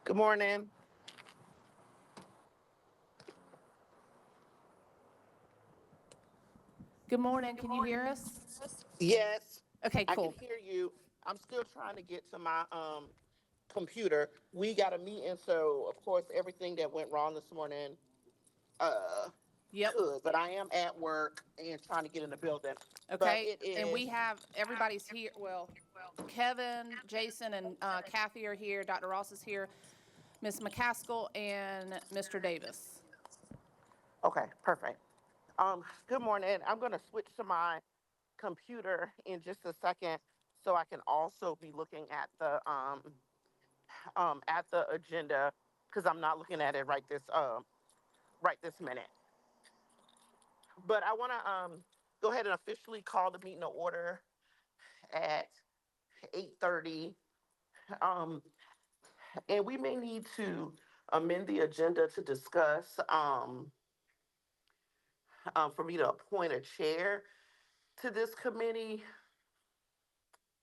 Good morning. Good morning. Can you hear us? Yes, Okay, I can cool. hear you. I'm still trying to get to my computer. We got a meeting, so of course everything that went wrong this morning uh Yep. could, but I am at work and trying to get in the building. But Okay. it And we is have everybody's here. Well, Kevin, Jason, and Kathy are here. Dr. Ross is here. Miss McCaskill and Mr. Davis. okay, perfect. Good morning. I'm gonna switch to my computer in just a second so I can also be looking at the agenda because I'm not looking at it right this minute. But I want to go ahead and officially call the meeting to order at 8:30. Um, and we may need to amend the agenda to discuss for me to appoint a chair to this committee.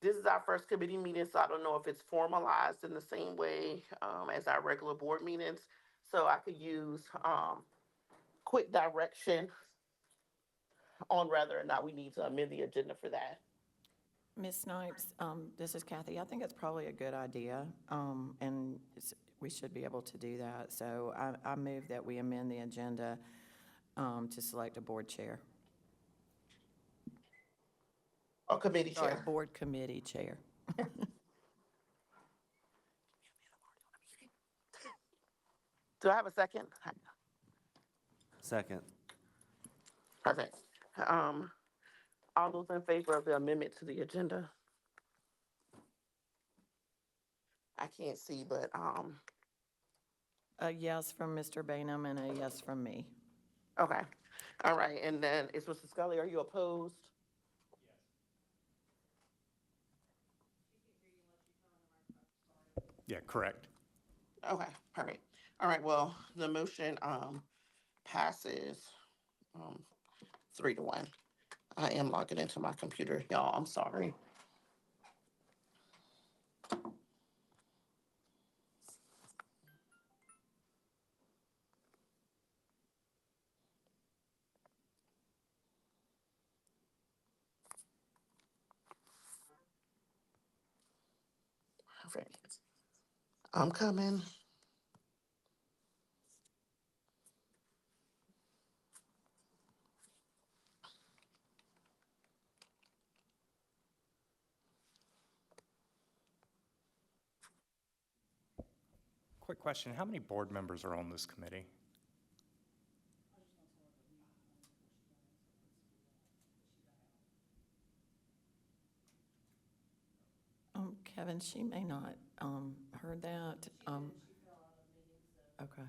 This is our first committee meeting, so I don't know if it's formalized in the same way as our regular board meetings. So I could use quick direction on whether or not we need to amend the agenda for that. Ms. Snipes, this is Kathy. I think it's probably a good idea, and we should be able to do that. So I move that we amend the agenda to select a board chair. A committee Sorry, chair. board committee chair. Do I have a second? Second. Perfect. Um, all those in favor of the amendment to the agenda? I can't see, but A yes from Mr. Bainum and a yes from me. okay. All right, and then is Mr. Scully, are you opposed? Yeah, correct. Okay, perfect. All right, well, the motion passes 3-1. I am logging into my computer, y'all. I'm sorry. Perfect. I'm coming. Quick question, how many board members are on this committee? Kevin, she may not heard that. Okay.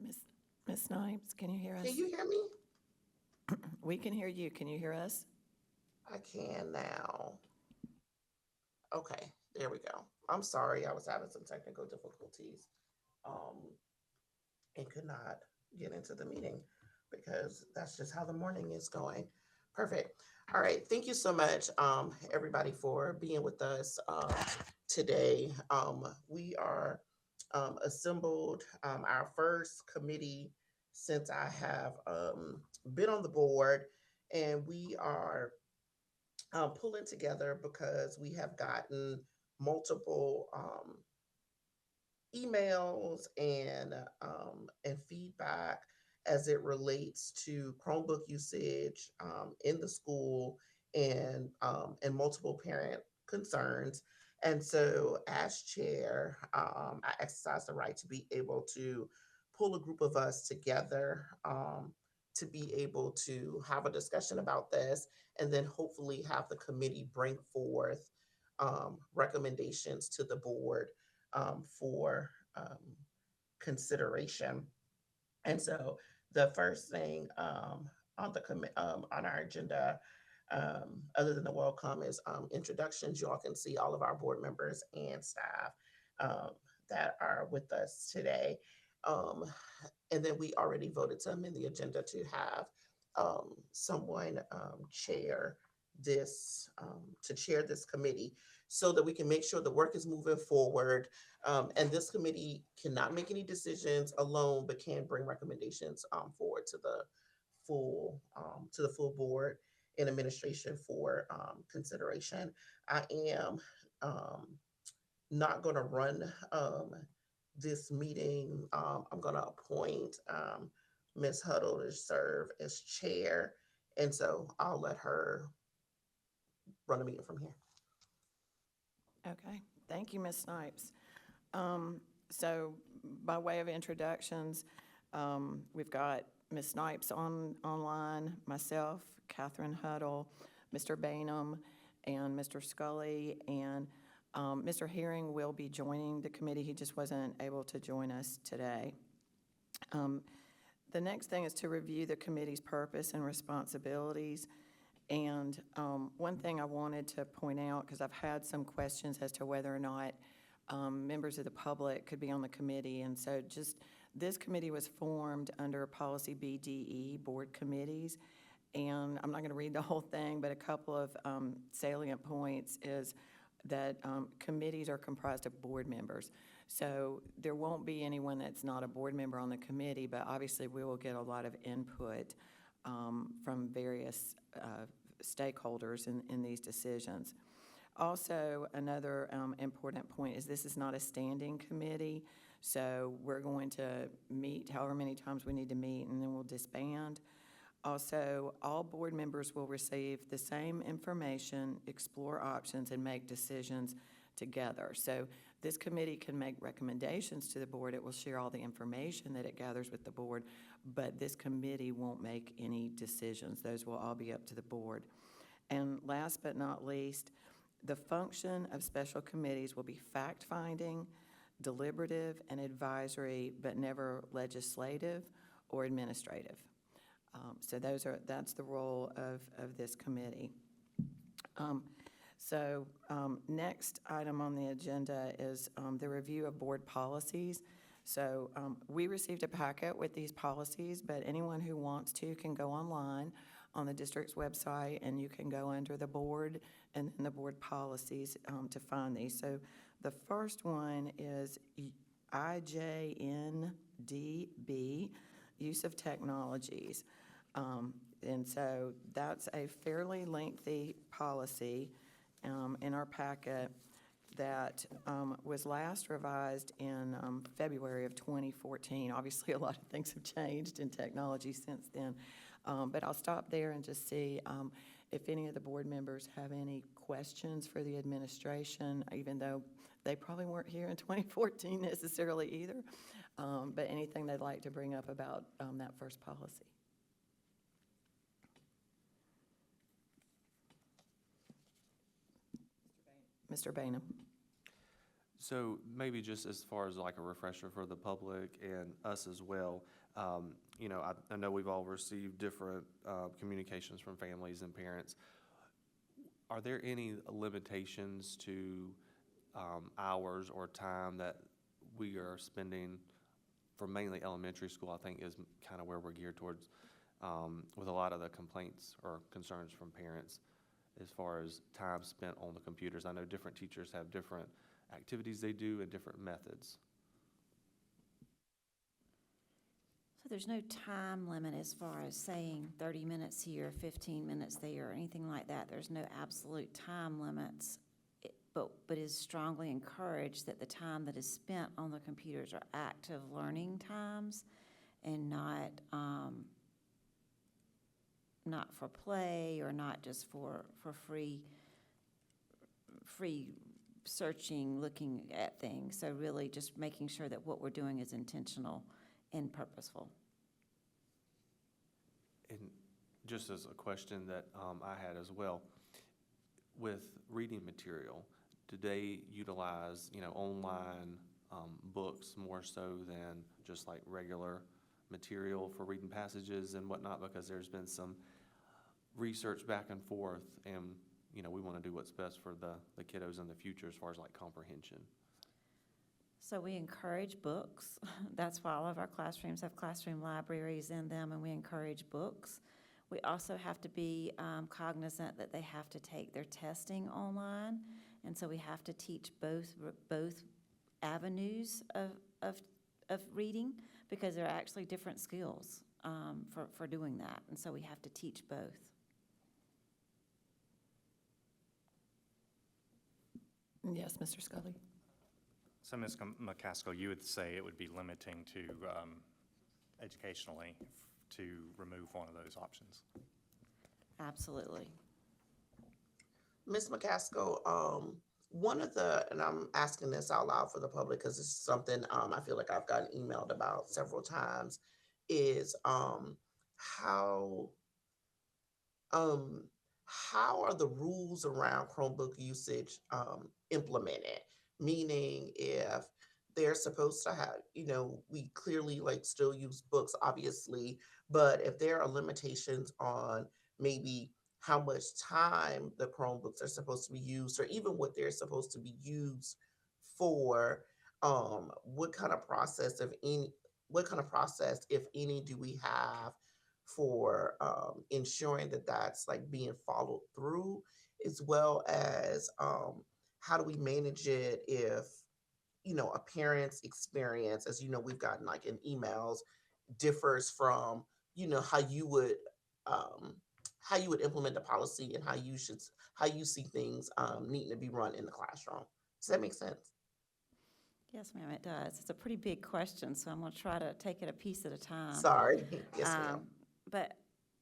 Miss Miss Snipes, can you hear Can us? you hear me? We can hear you. Can you hear us? I can now. Okay, there we go. I'm sorry, I was having some technical difficulties. Um, and could not get into the meeting because that's just how the morning is going. Perfect. All right. Thank you so much, everybody, for being with us today. We are assembled our first committee since I have been on the board, and we are pulling together because we have gotten multiple emails and feedback as it relates to Chromebook usage in the school and multiple parent concerns. And so, as chair, I exercise the right to be able to pull a group of us together to be able to have a discussion about this, and then hopefully have the committee bring forth recommendations to the board for consideration. And so the first thing on our agenda, other than the welcome, is introductions. You all can see all of our board members and staff um, that are with us today. Um, and then we already voted to amend the agenda to have someone chair this committee so that we can make sure the work is moving forward. And this committee cannot make any decisions alone, but can bring recommendations forward to the full board and administration for consideration. I am um, not going to run this meeting. I'm going to appoint Ms. Huddle to serve as chair, and so I'll let her run the meeting from here. Okay. Thank you, Miss Snipes. So by way of introductions, we've got Ms. Snipes online, myself, Catherine Huddle, Mr. Bainham, and Mr. Scully, and Mr. Herring will be joining the committee. He just wasn't able to join us today. The next thing is to review the committee's purpose and responsibilities. And one thing I wanted to point out, because I've had some questions as to whether or not members of the public could be on the committee. And so this committee was formed under policy BDE, board committees. And I'm not going to read the whole thing, but a couple of salient points is that committees are comprised of board members. So there won't be anyone that's not a board member on the committee, but obviously we will get a lot of input from various stakeholders in these decisions. Also, another important point is this is not a standing committee, so we're going to meet however many times we need to meet, and then we'll disband. Also, all board members will receive the same information, explore options, and make decisions together. So this committee can make recommendations to the board. It will share all the information that it gathers with the board, but this committee won't make any decisions. Those will all be up to the board. And last but not least, the function of special committees will be fact-finding, deliberative, and advisory, but never legislative or administrative. So that's the role of this committee. So next item on the agenda is the review of board policies. So we received a packet with these policies, but anyone who wants to can go online on the district's website, and you can go under the board and then the board policies to find these. So the first one is IJNDB, use of technologies. And so that's a fairly lengthy policy in our packet that was last revised in February of 2014. Obviously, a lot of things have changed in technology since then. But I'll stop there and just see if any of the board members have any questions for the administration, even though they probably weren't here in 2014 necessarily either. But anything they'd like to bring up about that first policy. Mr. Bainum. So maybe just as far as like a refresher for the public and us as well, I know we've all received different communications from families and parents. Are there any limitations to hours or time that we are spending for mainly elementary school? I think is kind of where we're geared towards with a lot of the complaints or concerns from parents as far as time spent on the computers. I know different teachers have different activities they do and different methods. So there's no time limit as far as saying 30 minutes here, 15 minutes there, or anything like that. There's no absolute time limits, but is strongly encouraged that the time that is spent on the computers are active learning times and not for play or not just for free searching, looking at things. So really just making sure that what we're doing is intentional and purposeful. And just as a question that I had as well, with reading material, do they utilize, online books more so than just like regular material for reading passages and whatnot? Because there's been some research back and forth, and we want to do what's best for the kiddos in the future as far as like comprehension. So we encourage books. That's why all of our classrooms have classroom libraries in them, and we encourage books. We also have to be cognizant that they have to take their testing online, and so we have to teach both avenues of reading, because there are actually different skills for doing that, and so we have to teach both. Yes, Mr. Scully. So, Ms. McCaskill, you would say it would be limiting to educationally to remove one of those options? Absolutely. Ms. McCaskill, and I'm asking this out loud for the public because it's something I feel like I've gotten emailed about several times, is how are the rules around Chromebook usage implemented? Meaning, if they're supposed to have, we clearly like still use books, obviously, but if there are limitations on maybe how much time the Chromebooks are supposed to be used, or even what they're supposed to be used for, what kind of process, if any, do we have for ensuring that that's like being followed through, as well as how do we manage it if a parent's experience, as we've gotten like in emails, differs from how you would implement the policy and how you see things needing to be run in the classroom. Does that make sense? Yes, ma'am, it does. It's a pretty big question, so I'm going to try to take it a piece at a time. Sorry. Yes, ma'am. But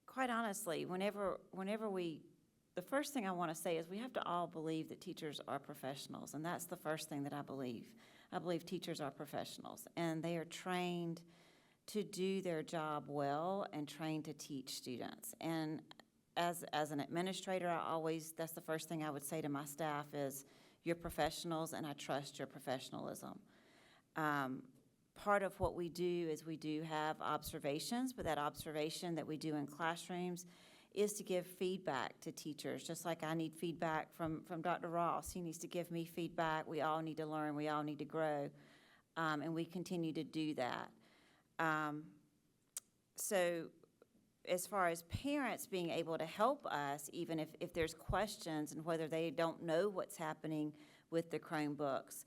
quite honestly, the first thing I want to say is we have to all believe that teachers are professionals, and that's the first thing that I believe. I believe teachers are professionals, and they are trained to do their job well and trained to teach students. And as an administrator, that's the first thing I would say to my staff is, you're professionals, and I trust your professionalism. Part of what we do is we do have observations, but that observation that we do in classrooms is to give feedback to teachers, just like I need feedback from Dr. Ross. He needs to give me feedback. We all need to learn. We all need to grow. And we continue to do that. So as far as parents being able to help us, even if there's questions and whether they don't know what's happening with the Chromebooks,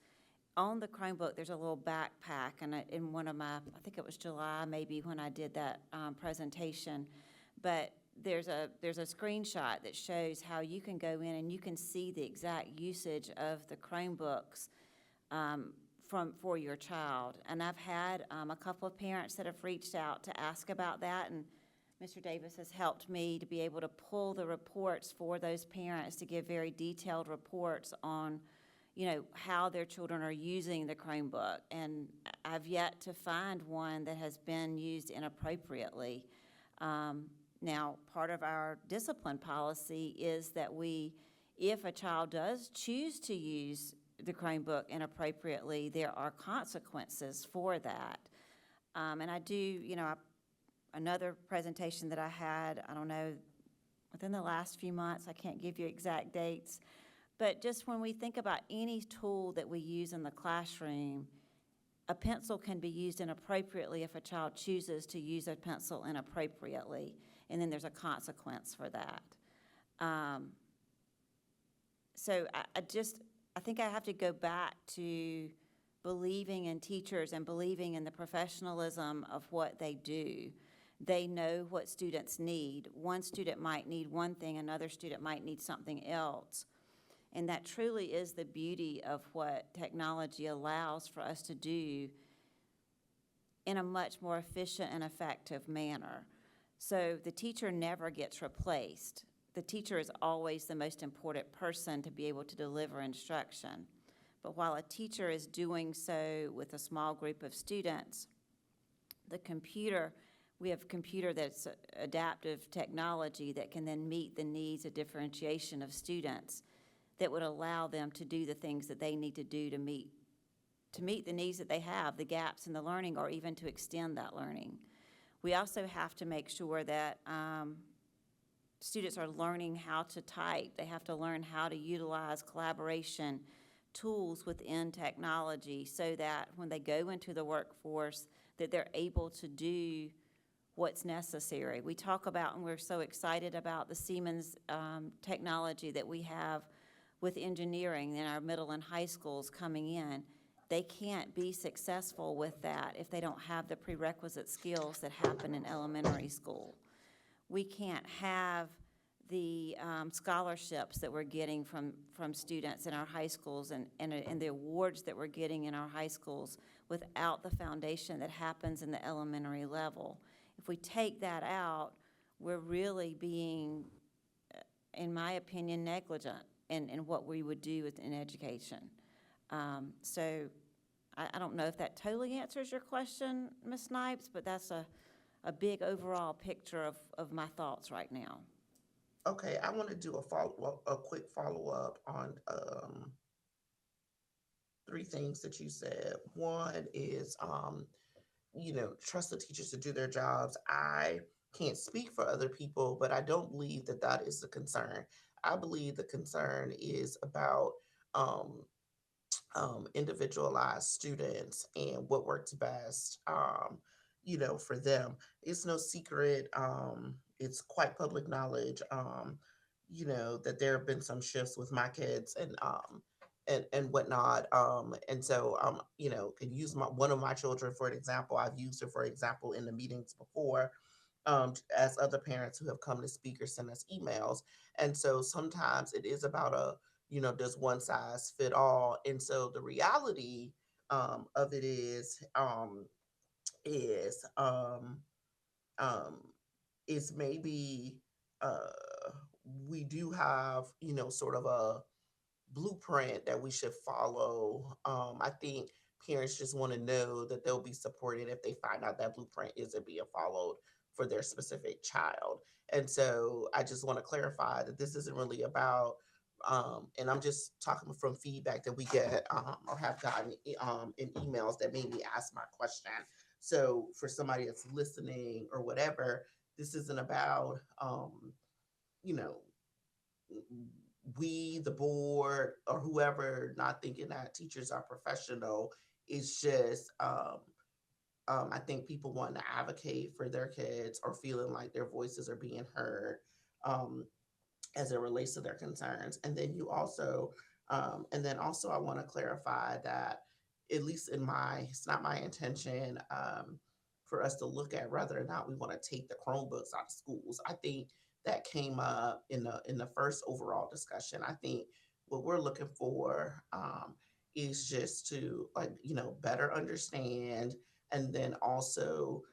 on the Chromebook, there's a little backpack, and in one of my, I think it was July maybe when I did that presentation, but there's a screenshot that shows how you can go in and you can see the exact usage of the Chromebooks for your child. And I've had a couple of parents that have reached out to ask about that, and Mr. Davis has helped me to be able to pull the reports for those parents to give very detailed reports on, you know, how their children are using the Chromebook. And I've yet to find one that has been used inappropriately. Now, part of our discipline policy is that if a child does choose to use the Chromebook inappropriately, there are consequences for that. And I do, you know, another presentation that I had, I don't know, within the last few months, I can't give you exact dates, but just when we think about any tool that we use in the classroom, a pencil can be used inappropriately if a child chooses to use a pencil inappropriately, and then there's a consequence for that. So I think I have to go back to believing in teachers and believing in the professionalism of what they do. They know what students need. One student might need one thing, another student might need something else. And that truly is the beauty of what technology allows for us to do in a much more efficient and effective manner. So the teacher never gets replaced. The teacher is always the most important person to be able to deliver instruction. But while a teacher is doing so with a small group of students, we have a computer that's adaptive technology that can then meet the needs of differentiation of students, that would allow them to do the things that they need to do to meet the needs that they have, the gaps in the learning, or even to extend that learning. We also have to make sure that students are learning how to type. They have to learn how to utilize collaboration tools within technology so that when they go into the workforce, that they're able to do what's necessary. We talk about, and we're so excited about the Siemens technology that we have with engineering in our middle and high schools coming in. They can't be successful with that if they don't have the prerequisite skills that happen in elementary school. We can't have the scholarships that we're getting from students in our high schools and the awards that we're getting in our high schools without the foundation that happens in the elementary level. If we take that out, we're really being, in my opinion, negligent in what we would do in education. So I don't know if that totally answers your question, Ms. Snipes, but that's a big overall picture of my thoughts right now. Okay, I want to do a quick follow-up on three things that you said. One is, trust the teachers to do their jobs. I can't speak for other people, but I don't believe that is the concern. I believe the concern is about individualized students and what works best, for them. It's no secret. It's quite public knowledge, that there have been some shifts with my kids and whatnot. And so, can use one of my children for an example. I've used her, for example, in the meetings before, as other parents who have come to speak or send us emails. And so sometimes it is about does one size fit all? And so the reality of it is um, is maybe uh, we do have, sort of a blueprint that we should follow. I think parents just want to know that they'll be supported if they find out that blueprint isn't being followed for their specific child. And so I just want to clarify that this isn't really about, and I'm just talking from feedback that we get or have gotten in emails that made me ask my question. So for somebody that's listening or whatever, this isn't about you know, we, the board, or whoever, not thinking that teachers are professional. It's just, I think people wanting to advocate for their kids or feeling like their voices are being heard. Um, as it relates to their concerns. And then also, I want to clarify that, at least it's not my intention for us to look at whether or not we want to take the Chromebooks out of schools. I think that came up in the first overall discussion. I think what we're looking for is just to, like, better understand, and then also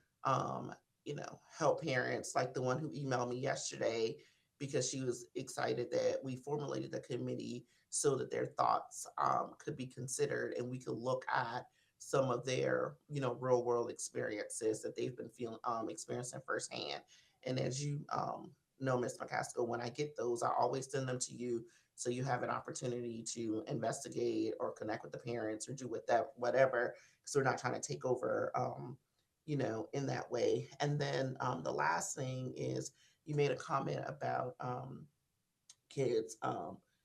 help parents, like the one who emailed me yesterday, because she was excited that we formulated the committee so that their thoughts could be considered, and we could look at some of their real world experiences that they've been feeling experiencing firsthand. And as you know, Ms. McCaskill, when I get those, I always send them to you so you have an opportunity to investigate or connect with the parents or do with that whatever, because we're not trying to take over in that way. And then the last thing is, you made a comment about kids,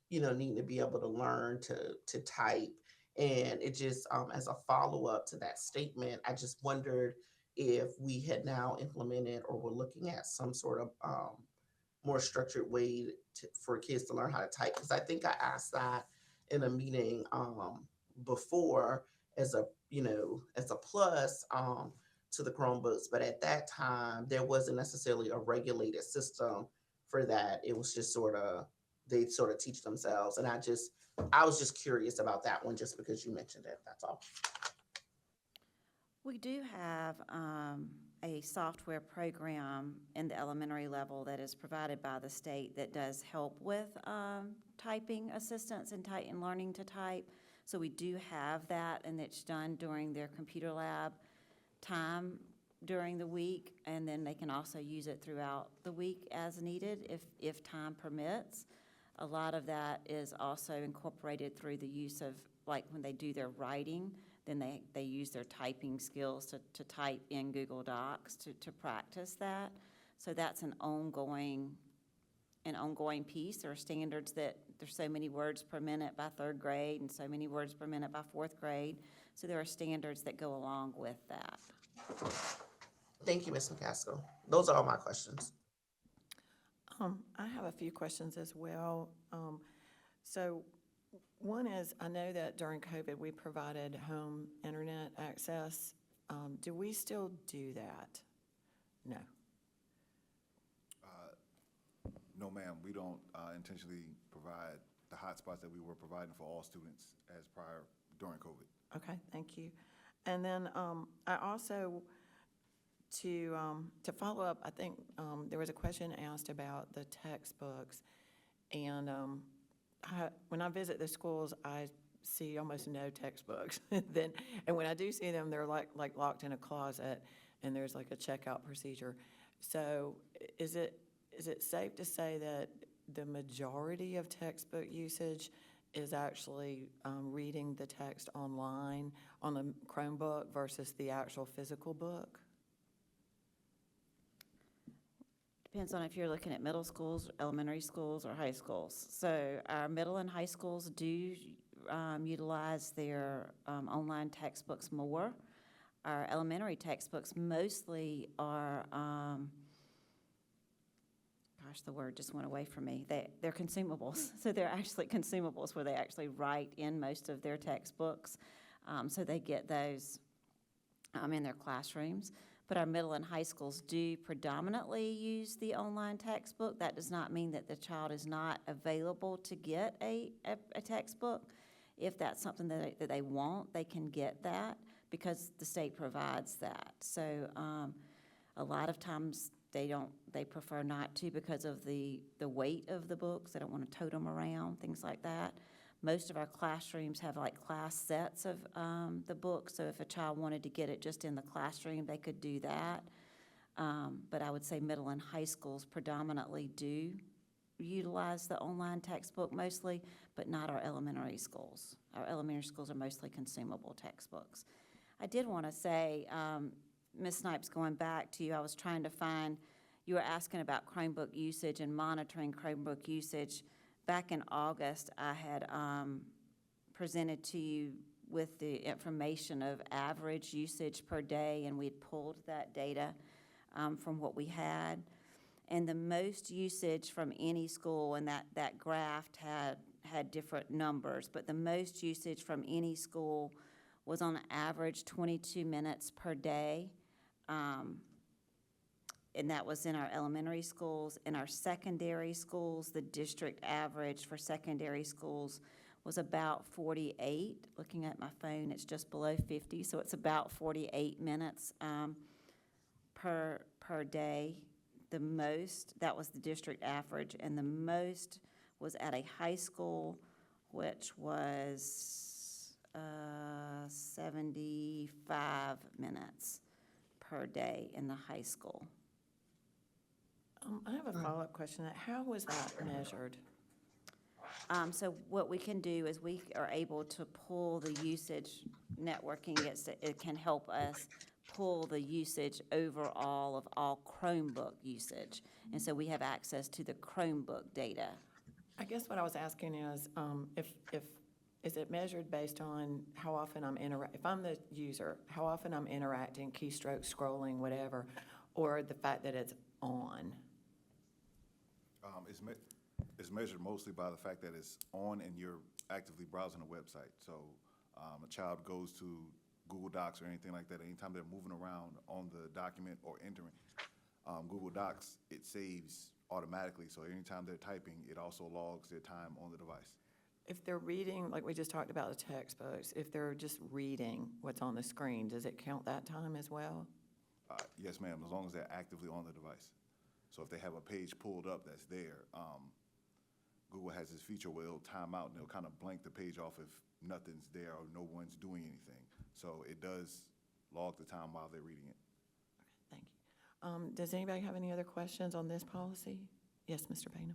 needing to be able to learn to type, and it just as a follow up to that statement, I just wondered if we had now implemented or were looking at some sort of more structured way for kids to learn how to type, because I think I asked that in a meeting before, as a as a plus to the Chromebooks, but at that time there wasn't necessarily a regulated system for that. It was just they sort of teach themselves, and I was just curious about that one, just because you mentioned it. That's all. We do have a software program in the elementary level that is provided by the state that does help with typing assistance and learning to type. So we do have that, and it's done during their computer lab time during the week, and then they can also use it throughout the week as needed if time permits. A lot of that is also incorporated through the use of, like, when they do their writing, then they use their typing skills to type in Google Docs to practice that. So that's an ongoing piece. There are standards that there's so many words per minute by third grade and so many words per minute by fourth grade. So there are standards that go along with that. Thank you, Ms. McCaskill. Those are all my questions. I have a few questions as well. So one is, I know that during COVID, we provided home internet access. Do we still do that? No. No, ma'am, we don't intentionally provide the hotspots that we were providing for all students as prior during COVID. Okay, thank you. And then I also, to follow up, I think there was a question asked about the textbooks. And when I visit the schools, I see almost no textbooks. And when I do see them, they're like locked in a closet, and there's like a checkout procedure. So is it safe to say that the majority of textbook usage is actually reading the text online on the Chromebook versus the actual physical book? Depends on if you're looking at middle schools, elementary schools, or high schools. So our middle and high schools do utilize their online textbooks more. Our elementary textbooks mostly are, gosh, the word just went away from me. They're consumables. So they're actually consumables where they actually write in most of their textbooks. So they get those in their classrooms. But our middle and high schools do predominantly use the online textbook. That does not mean that the child is not available to get a textbook. If that's something that they want, they can get that because the state provides that. So a lot of times they prefer not to because of the weight of the books. They don't want to tote them around, things like that. Most of our classrooms have like class sets of the books, so if a child wanted to get it just in the classroom, they could do that. But I would say middle and high schools predominantly do utilize the online textbook mostly, but not our elementary schools. Our elementary schools are mostly consumable textbooks. I did want to say, Ms. Snipes, going back to you, I was trying to find you were asking about Chromebook usage and monitoring Chromebook usage. Back in August, I had presented to you with the information of average usage per day, and we had pulled that data from what we had. And the most usage from any school, and that graph had different numbers, but the most usage from any school was on average 22 minutes per day. And that was in our elementary schools. In our secondary schools, the district average for secondary schools was about 48. Looking at my phone, it's just below 50, so it's about 48 minutes per day. The most, that was the district average, and the most was at a high school, which was 75 minutes per day in the high school. I have a follow-up question. How was that measured? So what we can do is we are able to pull the usage, networking, it can help us pull the usage overall of all Chromebook usage. And so we have access to the Chromebook data. I guess what I was asking is, is it measured based on how often if I'm the user, how often I'm interacting, keystroke, scrolling, whatever, or the fact that it's on? It's measured mostly by the fact that it's on and you're actively browsing the website. So a child goes to Google Docs or anything like that, anytime they're moving around on the document or entering Google Docs, it saves automatically. So anytime they're typing, it also logs their time on the device. If they're reading, like we just talked about the textbooks, if they're just reading what's on the screen, does it count that time as well? Yes, ma'am, as long as they're actively on the device. So if they have a page pulled up that's there, Google has this feature where it'll time out and it'll kind of blank the page off if nothing's there or no one's doing anything. So it does log the time while they're reading it. Okay, thank you. Does anybody have any other questions on this policy? Yes, Mr. Bainham.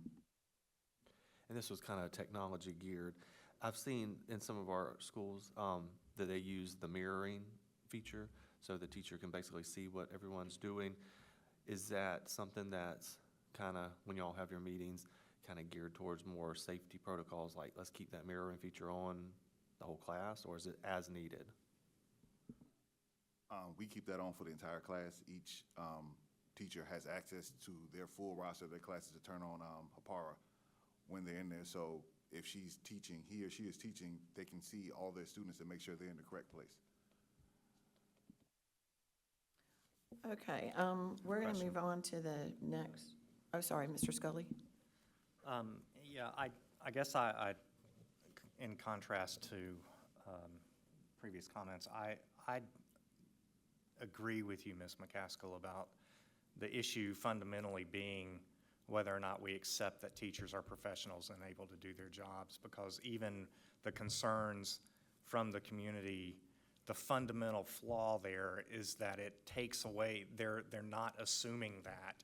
And this was kind of technology geared. I've seen in some of our schools that they use the mirroring feature, so the teacher can basically see what everyone's doing. Is that something that's kind of, when y'all have your meetings, kind of geared towards more safety protocols, like let's keep that mirroring feature on the whole class, or is it as needed? We keep that on for the entire class. Each teacher has access to their full roster of their classes to turn on Hapara when they're in there. So if she's teaching, he or she is teaching, they can see all their students and make sure they're in the correct place. Okay, we're going to move on to the next. Oh, sorry, Mr. Scully. Yeah, I guess I, in contrast to previous comments, I agree with you, Ms. McCaskill, about the issue fundamentally being whether or not we accept that teachers are professionals and able to do their jobs, because even the concerns from the community, the fundamental flaw there is that it takes away, they're not assuming that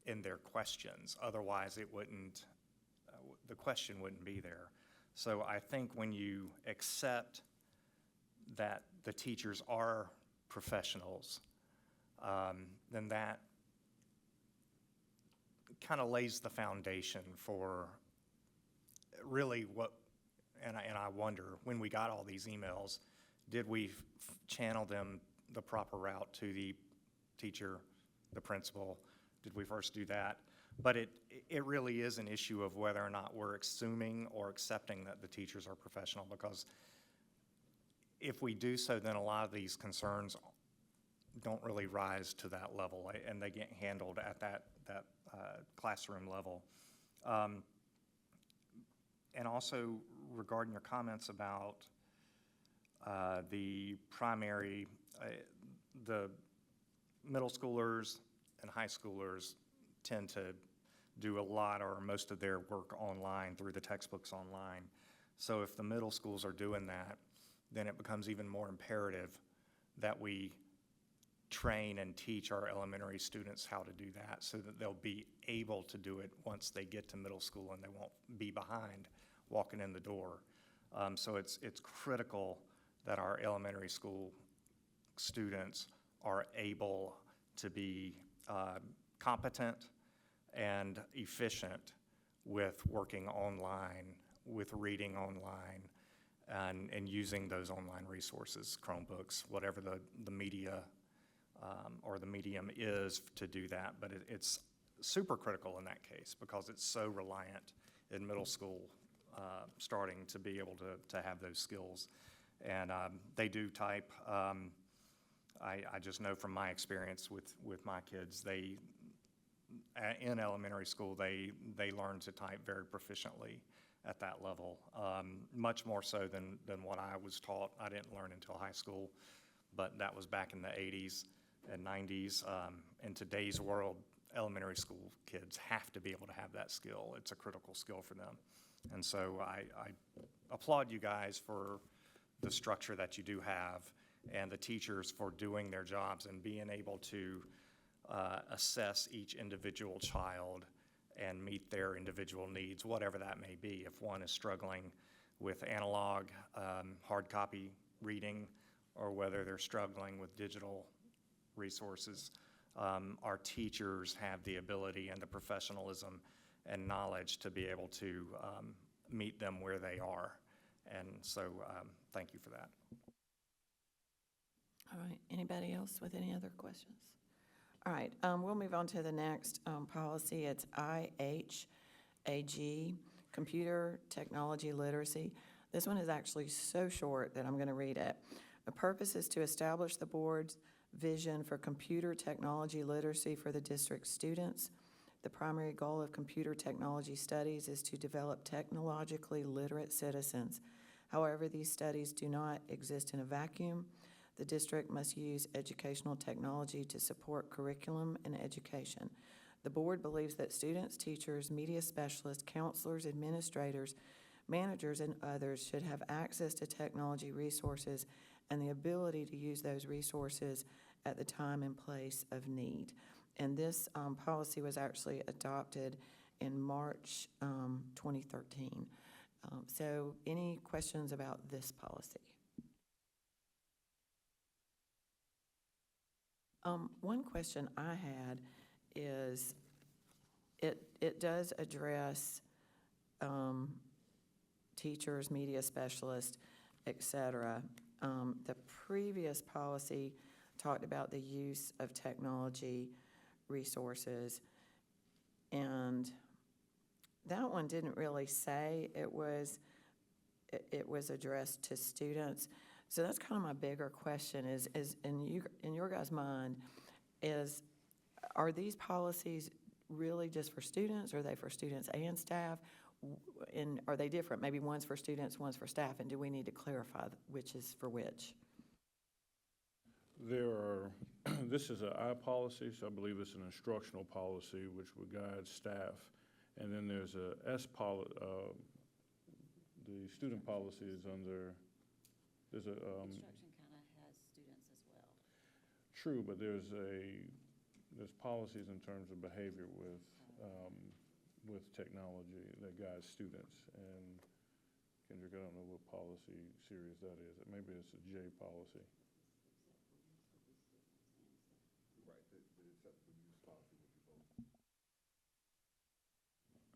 in their questions. Otherwise, it wouldn't, the question wouldn't be there. So I think when you accept that the teachers are professionals, then that kind of lays the foundation for really what, and I wonder, when we got all these emails, did we channel them the proper route to the teacher, the principal? Did we first do that? But it really is an issue of whether or not we're assuming or accepting that the teachers are professional, because if we do so, then a lot of these concerns don't really rise to that level, and they get handled at that classroom level. And also regarding your comments about the primary, the middle schoolers and high schoolers tend to do a lot or most of their work online through the textbooks online. So if the middle schools are doing that, then it becomes even more imperative that we train and teach our elementary students how to do that, so that they'll be able to do it once they get to middle school and they won't be behind walking in the door. So it's critical that our elementary school students are able to be competent and efficient with working online, with reading online, and using those online resources, Chromebooks, whatever the media or the medium is to do that. But it's super critical in that case because it's so reliant in middle school starting to be able to have those skills. And they do type. I just know from my experience with my kids, in elementary school, they learn to type very proficiently at that level, much more so than what I was taught. I didn't learn until high school, but that was back in the 80s and 90s. In today's world, elementary school kids have to be able to have that skill. It's a critical skill for them. And so I applaud you guys for the structure that you do have and the teachers for doing their jobs and being able to assess each individual child and meet their individual needs, whatever that may be. If one is struggling with analog, hard copy reading, or whether they're struggling with digital resources, our teachers have the ability and the professionalism and knowledge to be able to meet them where they are. And so thank you for that. All right, anybody else with any other questions? All right, we'll move on to the next policy. It's IHAG, Computer Technology Literacy. This one is actually so short that I'm going to read it. The purpose is to establish the board's vision for computer technology literacy for the district's students. The primary goal of computer technology studies is to develop technologically literate citizens. However, these studies do not exist in a vacuum. The district must use educational technology to support curriculum and education. The board believes that students, teachers, media specialists, counselors, administrators, managers, and others should have access to technology resources and the ability to use those resources at the time and place of need. And this policy was actually adopted in March 2013. So any questions about this policy? One question I had is, it does address teachers, media specialists, et cetera. The previous policy talked about the use of technology resources, and that one didn't really say it was addressed to students. So that's kind of my bigger question is in your guys' mind, are these policies really just for students, or are they for students and staff? And are they different? Maybe one's for students, one's for staff, and do we need to clarify which is for which? This is an I policy, so I believe it's an instructional policy which would guide staff. And then there's a S policy, the student policy is under, Instruction kind of has students as well. true, but there's policies in terms of behavior with technology that guides students. And Kendrick, I don't know what policy series that is. Maybe it's a J policy.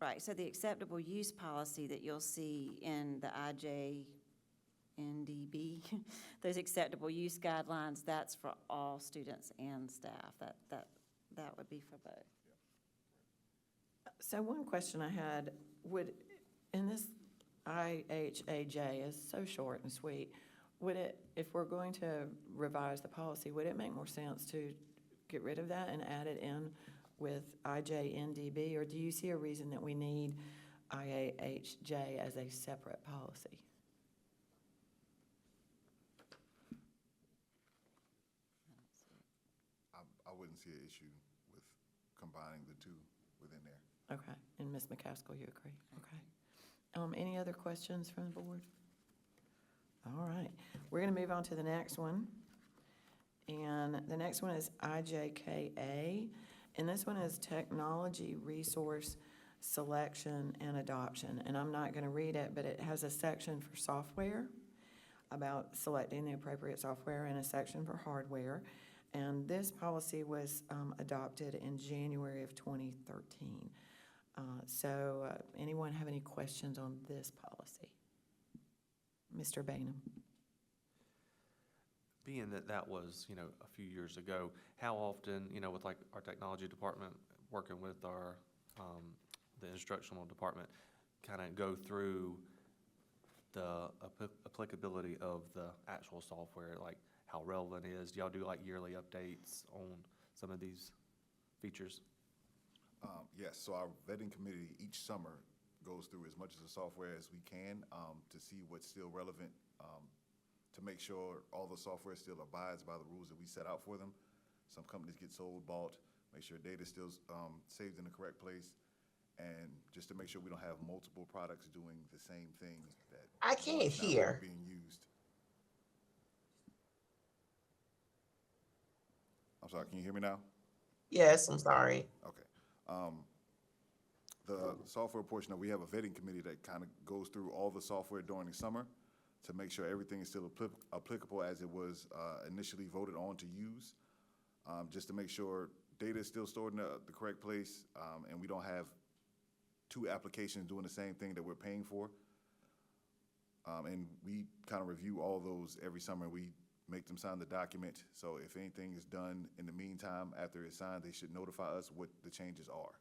Right, so the acceptable use policy that you'll see in the IJNDB, those acceptable use guidelines, that's for all students and staff. That would be for both. So one question I had, in this IHAJ is so short and sweet, if we're going to revise the policy, would it make more sense to get rid of that and add it in with IJNDB, or do you see a reason that we need IHAJ as a separate policy? I wouldn't see an issue with combining the two within there. Okay, and Ms. McCaskill, you agree? Okay. Any other questions from the board? All right, we're going to move on to the next one. And the next one is IJKA, and this one is Technology Resource Selection and Adoption. And I'm not going to read it, but it has a section for software about selecting the appropriate software and a section for hardware. And this policy was adopted in January of 2013. So anyone have any questions on this policy? Mr. Bainham? Being that that was, a few years ago, how often, with like our technology department, working with our, the instructional department, kind of go through the applicability of the actual software, like how relevant it is? Do y'all do like yearly updates on some of these features? Yes, so our vetting committee each summer goes through as much of the software as we can to see what's still relevant, to make sure all the software still abides by the rules that we set out for them. Some companies get sold, bought, make sure data is still saved in the correct place, and just to make sure we don't have multiple products doing the same thing that I can't one's not hear. being used. I'm sorry, can you hear me now? Yes, I'm sorry. Okay. The software portion, we have a vetting committee that kind of goes through all the software during the summer to make sure everything is still applicable as it was initially voted on to use, just to make sure data is still stored in the correct place, and we don't have two applications doing the same thing that we're paying for. And we kind of review all those every summer. We make them sign the document. So if anything is done in the meantime, after it's signed, they should notify us what the changes are.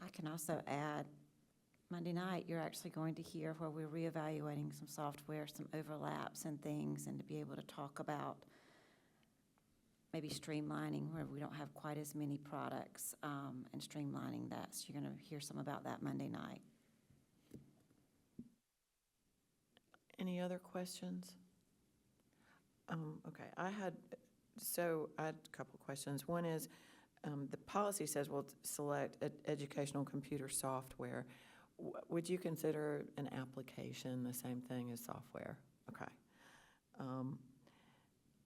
I can also add, Monday night, you're actually going to hear where we're reevaluating some software, some overlaps and things, and to be able to talk about maybe streamlining where we don't have quite as many products, and streamlining that. So you're going to hear some about that Monday night. Any other questions? Okay, I had a couple of questions. One is, the policy says we'll select educational computer software. Would you consider an application the same thing as software? Okay.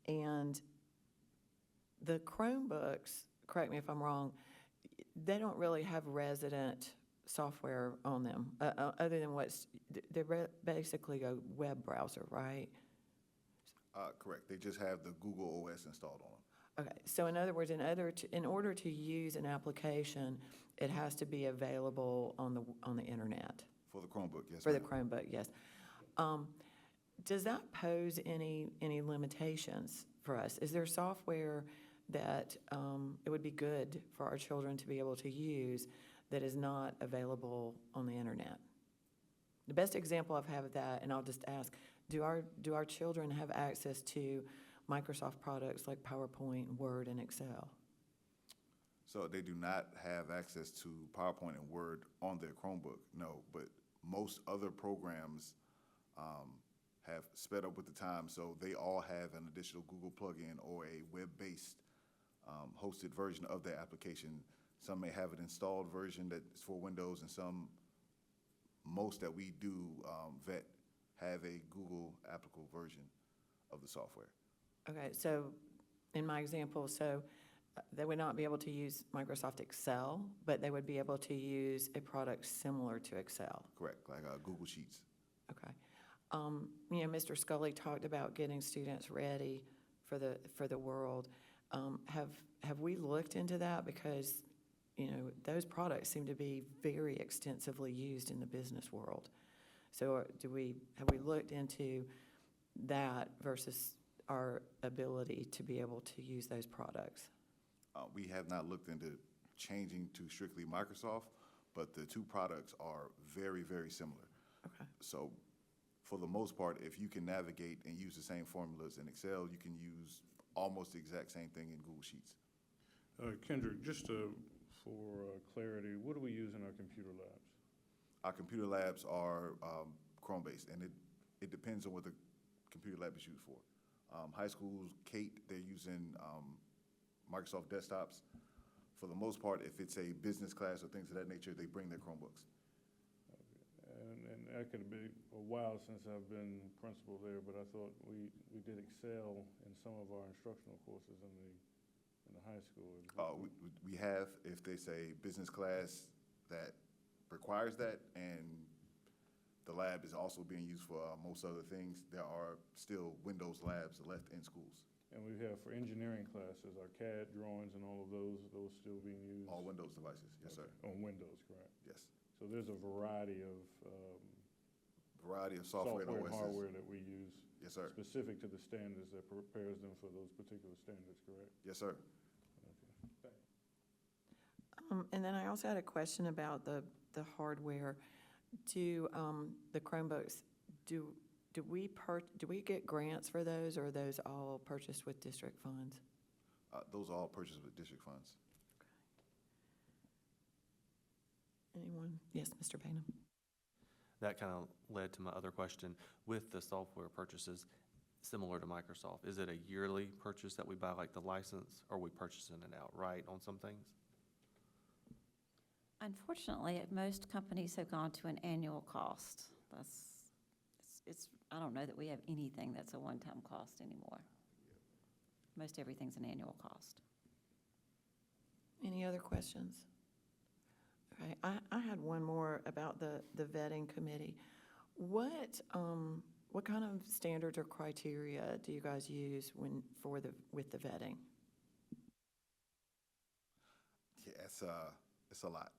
And the Chromebooks, correct me if I'm wrong, they don't really have resident software on them, other than they're basically a web browser, right? Correct. They just have the Google OS installed on them. Okay, so in other words, in order to use an application, it has to be available on the internet. For the Chromebook, yes, For the ma'am. Chromebook, yes. Does that pose any limitations for us? Is there software that it would be good for our children to be able to use that is not available on the internet? The best example I've had of that, and I'll just ask, do our children have access to Microsoft products like PowerPoint, Word, and Excel? So they do not have access to PowerPoint and Word on their Chromebook, no, but most other programs have sped up with the time, so they all have an additional Google plugin or a web-based hosted version of their application. Some may have an installed version that's for Windows, and most that we do vet have a Google applicable version of the software. Okay, so in my example, they would not be able to use Microsoft Excel, but they would be able to use a product similar to Excel. Correct, like Google Sheets. Okay. Mr. Scully talked about getting students ready for the world. Have we looked into that? Because, those products seem to be very extensively used in the business world. So have we looked into that versus our ability to be able to use those products? We have not looked into changing to strictly Microsoft, but the two products are very, very similar. Okay. So for the most part, if you can navigate and use the same formulas in Excel, you can use almost the exact same thing in Google Sheets. Kendrick, just for clarity, what do we use in our computer labs? Our computer labs are Chrome-based, and it depends on what the computer lab is used for. High schools, Kate, they're using Microsoft desktops. For the most part, if it's a business class or things of that nature, they bring their Chromebooks. And that could be a while since I've been principal there, but I thought we did Excel in some of our instructional courses in the high school. We have, if there's a business class that requires that, and the lab is also being used for most other things. There are still Windows labs left in schools, And we have for engineering classes, our CAD drawings and all of those still being used? all Windows devices. Yes, sir. Okay, on Windows, correct? Yes. So there's a variety of Variety of software and software and OSs. hardware that we use Yes, sir. specific to the standards that prepares them for those particular standards, correct? Yes, sir. Okay. And then I also had a question about the hardware. Do, the Chromebooks, do we get grants for those, or are those all purchased with district funds? Those are all purchased with district funds. Anyone? Yes, Mr. Bainum? That kind of led to my other question. With the software purchases, similar to Microsoft, is it a yearly purchase that we buy, like the license, or are we purchasing it outright on some things? Unfortunately, most companies have gone to an annual cost. I don't know that we have anything that's a one-time cost anymore. Most everything's an annual cost. Any other questions? Okay, I had one more about the vetting committee. What kind of standards or criteria do you guys use with the vetting? Yeah, it's a lot.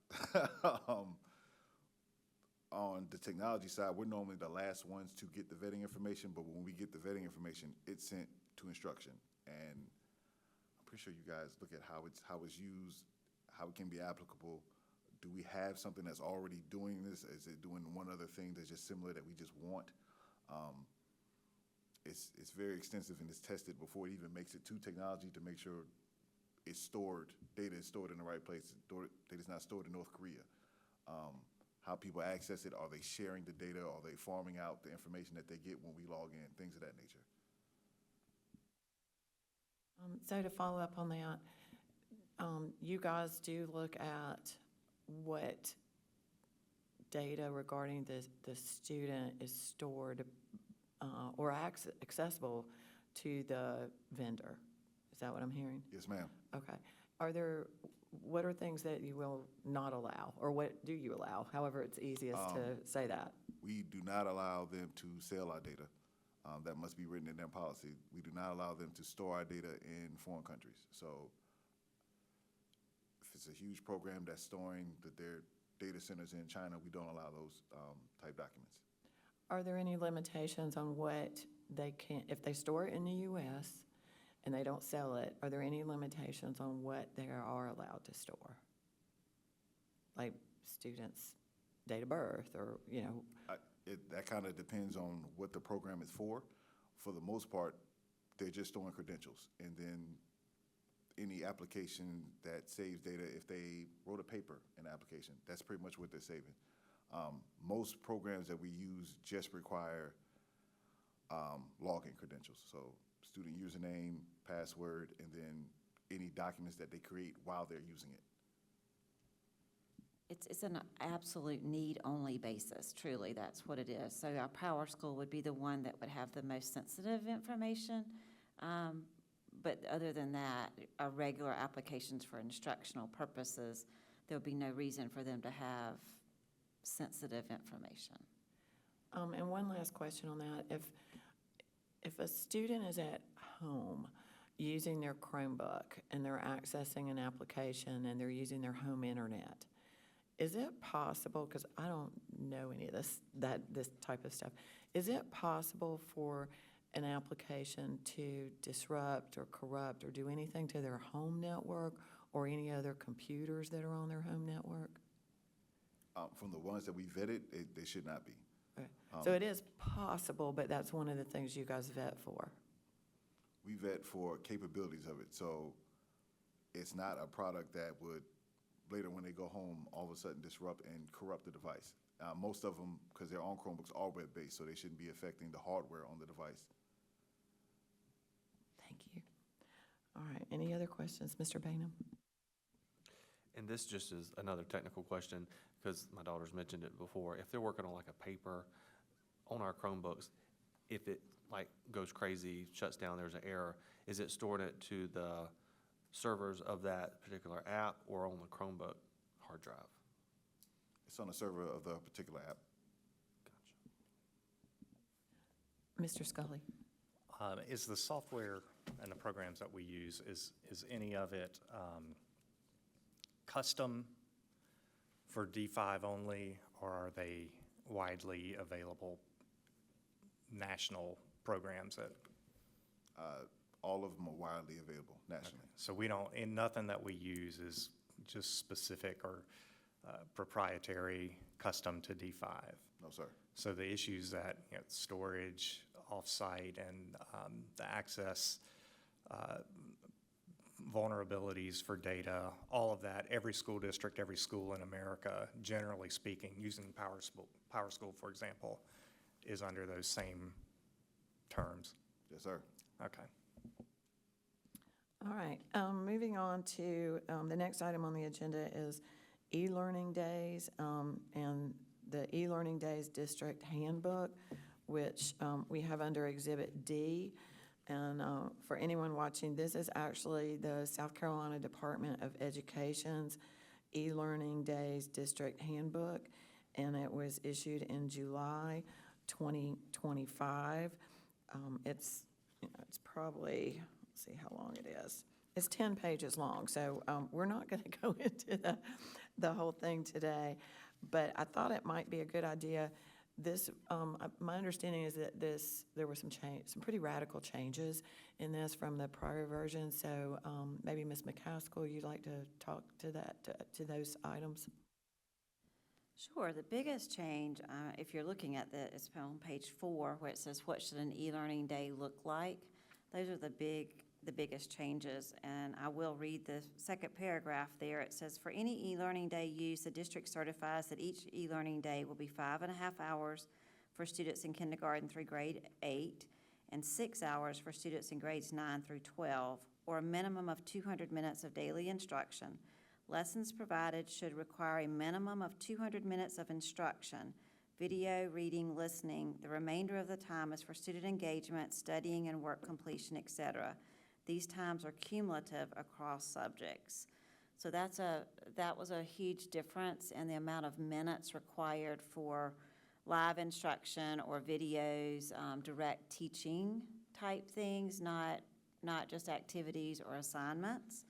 On the technology side, we're normally the last ones to get the vetting information, but when we get the vetting information, it's sent to instruction. And I'm pretty sure you guys look at how it's used, how it can be applicable. Do we have something that's already doing this? Is it doing one other thing that's just similar that we just want? It's very extensive and it's tested before it even makes it to technology to make sure it's stored, data is stored in the right place, data is not stored in North Korea. How people access it, are they sharing the data, are they farming out the information that they get when we log in, things of that nature. So to follow up on that, you guys do look at what data regarding the student is stored or accessible to the vendor. Is that what I'm hearing? Yes, ma'am. Okay. What are things that you will not allow, or what do you allow? However, it's easiest to say that. We do not allow them to sell our data. That must be written in their policy. We do not allow them to store our data in foreign countries. So if it's a huge program that's storing their data centers in China, we don't allow those type documents. Are there any limitations on what they can, if they store it in the U.S. and they don't sell it, are there any limitations on what they are allowed to store? Like students' date of birth, or, That kind of depends on what the program is for. For the most part, they're just storing credentials. And then any application that saves data, if they wrote a paper in the application, that's pretty much what they're saving. Most programs that we use just require login credentials. So student username, password, and then any documents that they create while they're using it. It's an absolute need-only basis, truly, that's what it is. So our Power School would be the one that would have the most sensitive information. But other than that, our regular applications for instructional purposes, there would be no reason for them to have sensitive information. And one last question on that. If a student is at home using their Chromebook and they're accessing an application and they're using their home internet, is it possible, because I don't know any of this type of stuff, is it possible for an application to disrupt or corrupt or do anything to their home network or any other computers that are on their home network? From the ones that we vetted, they should not be. Okay. So it is possible, but that's one of the things you guys vet for. We vet for capabilities of it. So it's not a product that would, later when they go home, all of a sudden disrupt and corrupt the device. Most of them, because they're on Chromebooks, are web-based, so they shouldn't be affecting the hardware on the device. Thank you. All right, any other questions, Mr. Bainum? And this just is another technical question, because my daughter's mentioned it before. If they're working on like a paper on our Chromebooks, if it like goes crazy, shuts down, there's an error, is it storing it to the servers of that particular app or on the Chromebook hard drive? It's on the server of the particular app. Gotcha. Mr. Scully? Is the software and the programs that we use, is any of it custom for D5 only, or are they widely available national programs that? All of them are widely available nationally. So we don't, and nothing that we use is just specific or proprietary, custom to D5. No, sir. So the issues that, storage, off-site, and the access vulnerabilities for data, all of that, every school district, every school in America, generally speaking, using PowerSchool, for example, is under those same terms. Yes, sir. Okay. All right, moving on to, the next item on the agenda is e-learning days, and the e-learning days district handbook, which, we have under Exhibit D. And, for anyone watching, this is actually the South Carolina Department of Education's e-learning days district handbook, and it was issued in July 2025. It's, it's probably, let's see how long it is. It's 10 pages long, so we're not going to go into the whole thing today, but I thought it might be a good idea. This, my understanding is that there were some pretty radical changes in this from the prior version, so maybe Ms. McCaskill, you'd like to talk to that, to those items? Sure. The biggest change, if you're looking at it's on page 4, where it says, "What should an e-learning day look like?" Those are the biggest changes, and I will read the second paragraph there. It says, "For any e-learning day use, the district certifies that each e-learning day will be 5.5 hours for students in kindergarten through grade 8 and 6 hours for students in grades 9 through 12, or a minimum of 200 minutes of daily instruction. Lessons provided should require a minimum of 200 minutes of instruction, video, reading, listening. The remainder of the time is for student engagement, studying, and work completion, etc. These times are cumulative across subjects." So that was a huge difference in the amount of minutes required for live instruction or videos, direct teaching type things, not just activities or assignments.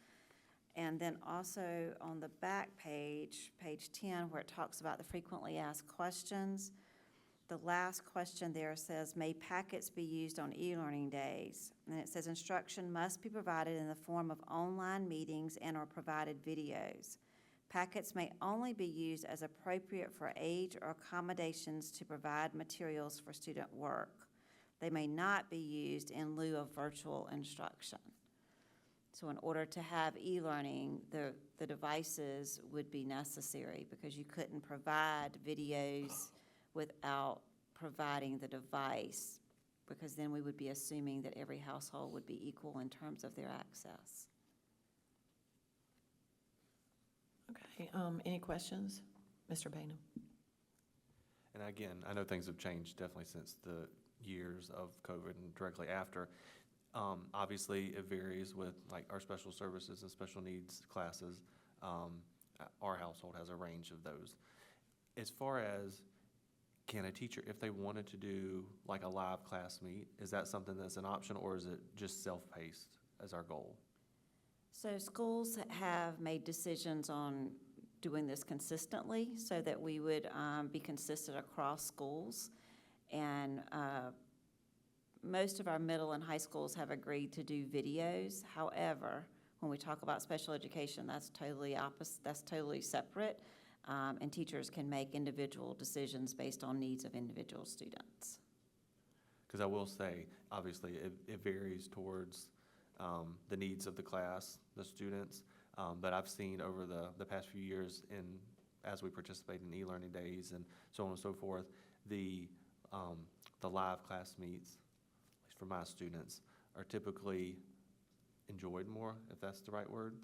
And then also on the back page, page 10, where it talks about the frequently asked questions, the last question there says, "May packets be used on e-learning days?" And it says, "Instruction must be provided in the form of online meetings and or provided videos. Packets may only be used as appropriate for age or accommodations to provide materials for student work. They may not be used in lieu of virtual instruction." So in order to have e-learning, the devices would be necessary, because you couldn't provide videos without providing the device, because then we would be assuming that every household would be equal in terms of their access. Okay, any questions? Mr. Bainum? And again, I know things have changed definitely since the years of COVID and directly after. Obviously, it varies with like our special services and special needs classes. Our household has a range of those. As far as, can a teacher, if they wanted to do like a live class meet, is that something that's an option, or is it just self-paced as our goal? So schools have made decisions on doing this consistently so that we would be consistent across schools. And most of our middle and high schools have agreed to do videos. However, when we talk about special education, that's totally opposite, that's totally separate. And teachers can make individual decisions based on needs of individual students. Because I will say, obviously, it varies towards the needs of the class, the students. But I've seen over the past few years, as we participate in e-learning days and so on and so forth, the live class meets, at least for my students, are typically enjoyed more, if that's the right word.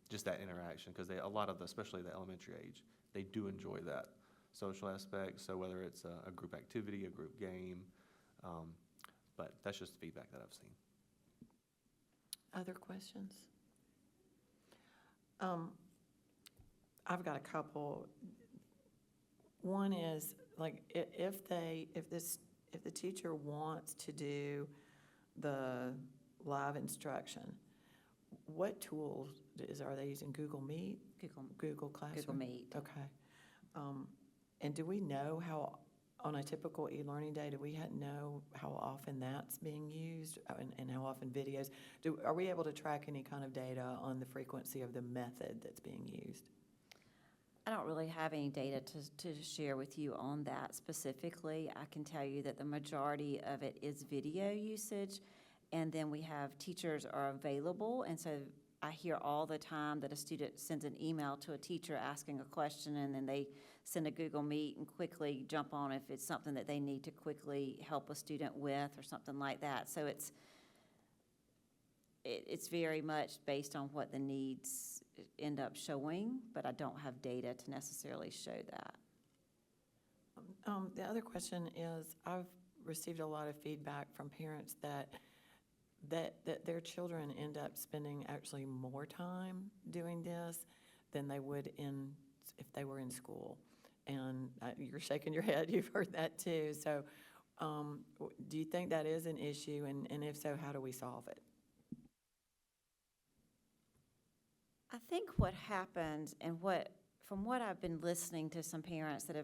Just that interaction, because a lot of especially the elementary age, they do enjoy that social aspect. So whether it's a group activity, a group game, but that's just feedback that I've seen. Other questions? I've got a couple. One is, like, if if the teacher wants to do the live instruction, what tools are they using? Google Meet? Google Classroom? Google Meet. Okay. And do we know how, on a typical e-learning day, do we know how often that's being used and how often videos? Are we able to track any kind of data on the frequency of the method that's being used? I don't really have any data to share with you on that specifically. I can tell you that the majority of it is video usage, and then we have teachers are available, and so I hear all the time that a student sends an email to a teacher asking a question, and then they send a Google Meet and quickly jump on if it's something that they need to quickly help a student with or something like that. So it's very much based on what the needs end up showing, but I don't have data to necessarily show that. The other question is, I've received a lot of feedback from parents that their children end up spending actually more time doing this than they would if they were in school. And you're shaking your head, you've heard that too. So do you think that is an issue? And if so, how do we solve it? I think what happens and from what I've been listening to some parents that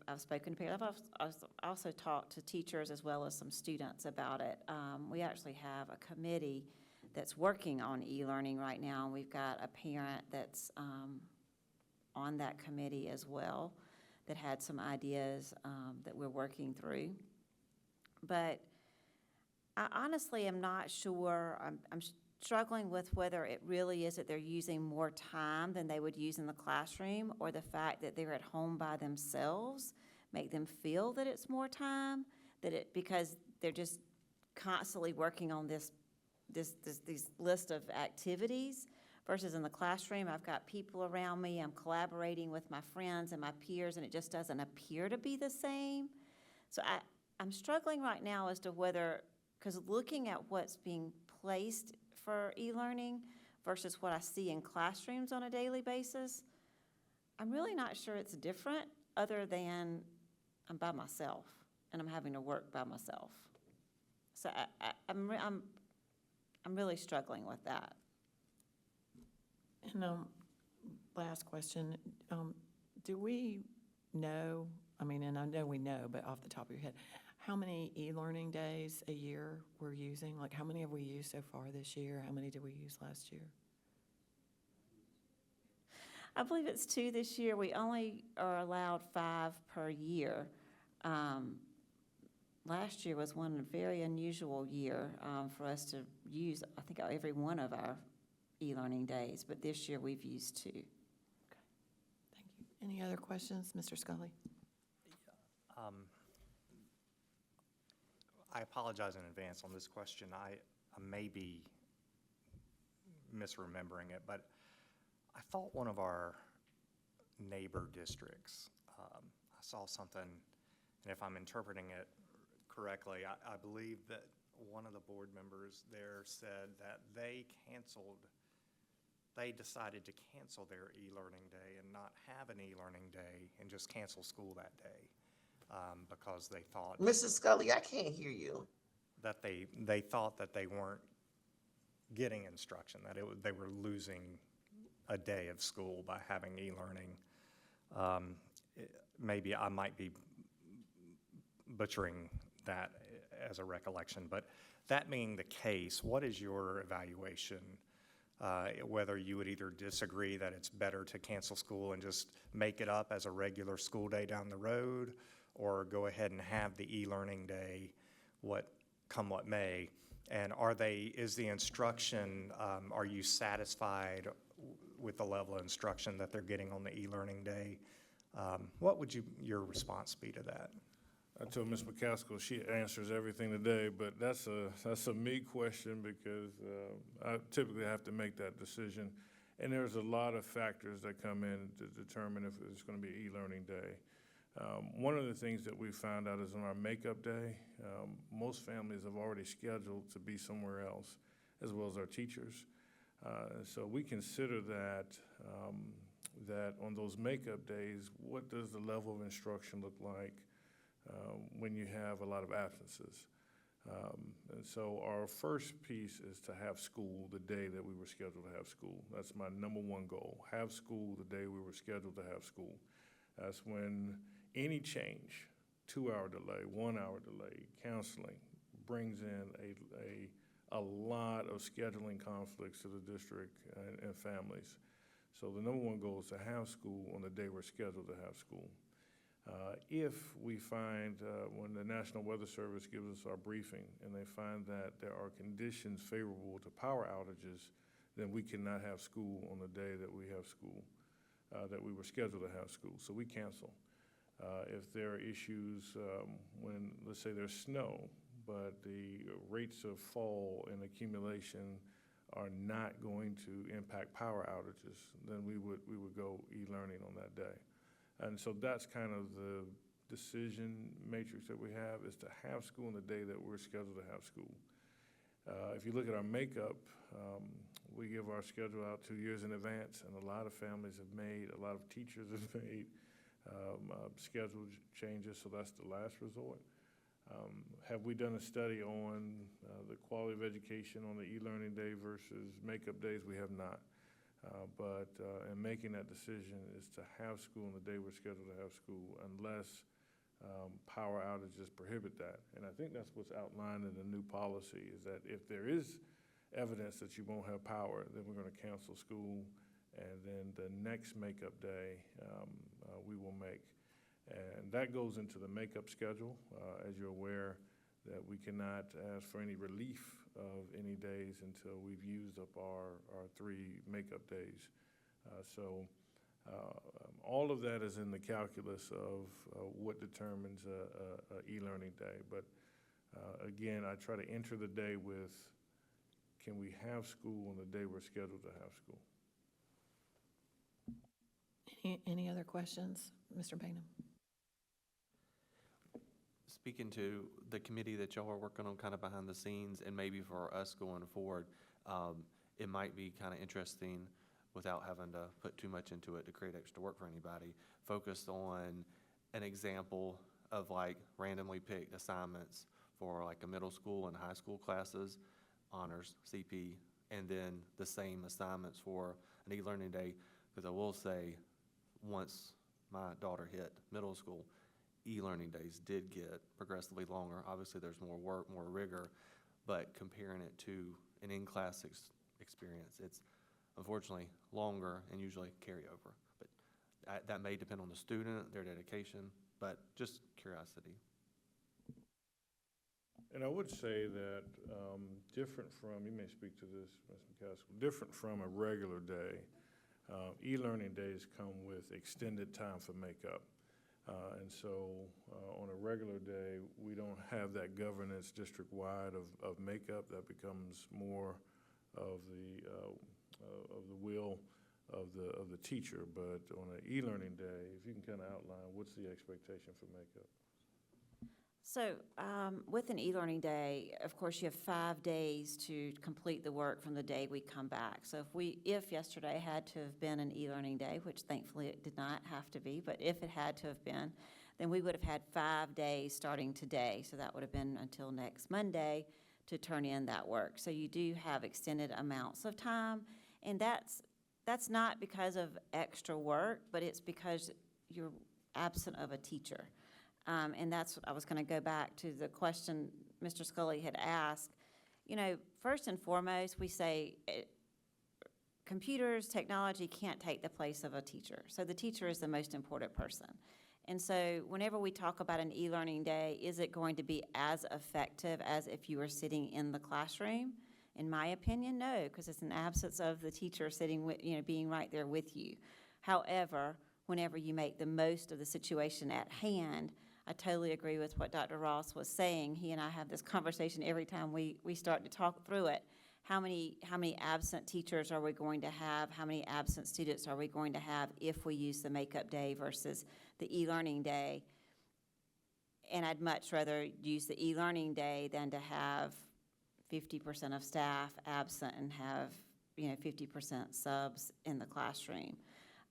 I've spoken to parents, I've also talked to teachers as well as some students about it. We actually have a committee that's working on e-learning right now, and we've got a parent that's on that committee as well that had some ideas that we're working through. But I honestly am not sure. I'm struggling with whether it really is that they're using more time than they would use in the classroom, or the fact that they're at home by themselves make them feel that it's more time, because they're just constantly working on these list of activities, versus in the classroom, I've got people around me, I'm collaborating with my friends and my peers, and it just doesn't appear to be the same. So I'm struggling right now as to whether, because looking at what's being placed for e-learning versus what I see in classrooms on a daily basis, I'm really not sure it's different, other than I'm by myself and I'm having to work by myself. So I'm really struggling with that. And last question, do we know, and I know we know, but off the top of your head, how many e-learning days a year we're using? Like, how many have we used so far this year? How many did we use last year? I believe it's 2 this year. We only are allowed 5 per year. Last year was one very unusual year for us to use, I think, every one of our e-learning days, but this year we've used 2. Okay, thank you. Any other questions, Mr. Scully? I apologize in advance on this question. I may be misremembering it, but I thought one of our neighbor districts, I saw something, and if I'm interpreting it correctly, I believe that one of the board members there said that they decided to cancel their e-learning day and not have an e-learning day and just cancel school that day because they thought Mrs. Scully, I can't hear you. that they thought that they weren't getting instruction, that they were losing a day of school by having e-learning. Maybe I might be butchering that as a recollection, but that being the case, what is your evaluation? Whether you would either disagree that it's better to cancel school and just make it up as a regular school day down the road, or go ahead and have the e-learning day, come what may. And is the instruction, are you satisfied with the level of instruction that they're getting on the e-learning day? What would your response be to that? I told Ms. McCaskill she answers everything today, but that's a me question because I typically have to make that decision. And there's a lot of factors that come in to determine if it's going to be e-learning day. One of the things that we found out is on our makeup day, most families have already scheduled to be somewhere else, as well as our teachers. So we consider that on those makeup days, what does the level of instruction look like? when you have a lot of absences. And so our first piece is to have school the day that we were scheduled to have school. That's my number one goal, have school the day we were scheduled to have school. That's when any change, 2-hour delay, 1-hour delay, counseling, brings in a lot of scheduling conflicts to the district and families. So the number one goal is to have school on the day we're scheduled to have school. If we find, when the National Weather Service gives us our briefing and they find that there are conditions favorable to power outages, then we cannot have school on the day that we have school, that we were scheduled to have school. So we cancel. If there are issues when, let's say there's snow, but the rates of fall and accumulation are not going to impact power outages, then we would go e-learning on that day. And so that's kind of the decision matrix that we have, is to have school on the day that we're scheduled to have school. If you look at our makeup, we give our schedule out 2 years in advance, and a lot of families have made, a lot of teachers have made schedule changes, so that's the last resort. Have we done a study on the quality of education on the e-learning day versus makeup days? We have not. But in making that decision is to have school on the day we're scheduled to have school, unless power outages prohibit that. And I think that's what's outlined in the new policy, is that if there is evidence that you won't have power, then we're going to cancel school, and then the next makeup day we will make. And that goes into the makeup schedule. As you're aware, that we cannot ask for any relief of any days until we've used up our 3 makeup days. So all of that is in the calculus of what determines a e-learning day. But again, I try to enter the day with, can we have school on the day we're scheduled to have school? Any other questions? Mr. Bainham? Speaking to the committee that y'all are working on kind of behind the scenes, and maybe for us going forward, it might be kind of interesting, without having to put too much into it to create extra work for anybody, focused on an example of like randomly picked assignments for like a middle school and high school classes, honors, CP, and then the same assignments for an e-learning day. Because I will say, once my daughter hit middle school, e-learning days did get progressively longer. Obviously, there's more work, more rigor, but comparing it to an in-class experience, it's unfortunately longer and usually carryover. But that may depend on the student, their dedication, but just curiosity. And I would say that different from, you may speak to this, Ms. McCaskill, different from a regular day, e-learning days come with extended time for makeup. And so on a regular day, we don't have that governance district-wide of makeup. That becomes more of the will of the teacher. But on an e-learning day, if you can kind of outline, what's the expectation for makeup? So with an e-learning day, of course, you have 5 days to complete the work from the day we come back. So if yesterday had to have been an e-learning day, which thankfully it did not have to be, but if it had to have been, then we would have had 5 days starting today. So that would have been until next Monday to turn in that work. So you do have extended amounts of time, and that's not because of extra work, but it's because you're absent of a teacher. And that's, I was going to go back to the question Mr. Scully had asked. You know, first and foremost, we say computers, technology can't take the place of a teacher. So the teacher is the most important person. And so whenever we talk about an e-learning day, is it going to be as effective as if you were sitting in the classroom? In my opinion, no, because it's an absence of the teacher sitting with, being right there with you. However, whenever you make the most of the situation at hand, I totally agree with what Dr. Ross was saying. He and I have this conversation every time we start to talk through it. How many absent teachers are we going to have? How many absent students are we going to have if we use the makeup day versus the e-learning day? And I'd much rather use the e-learning day than to have 50% of staff absent and have 50% subs in the classroom.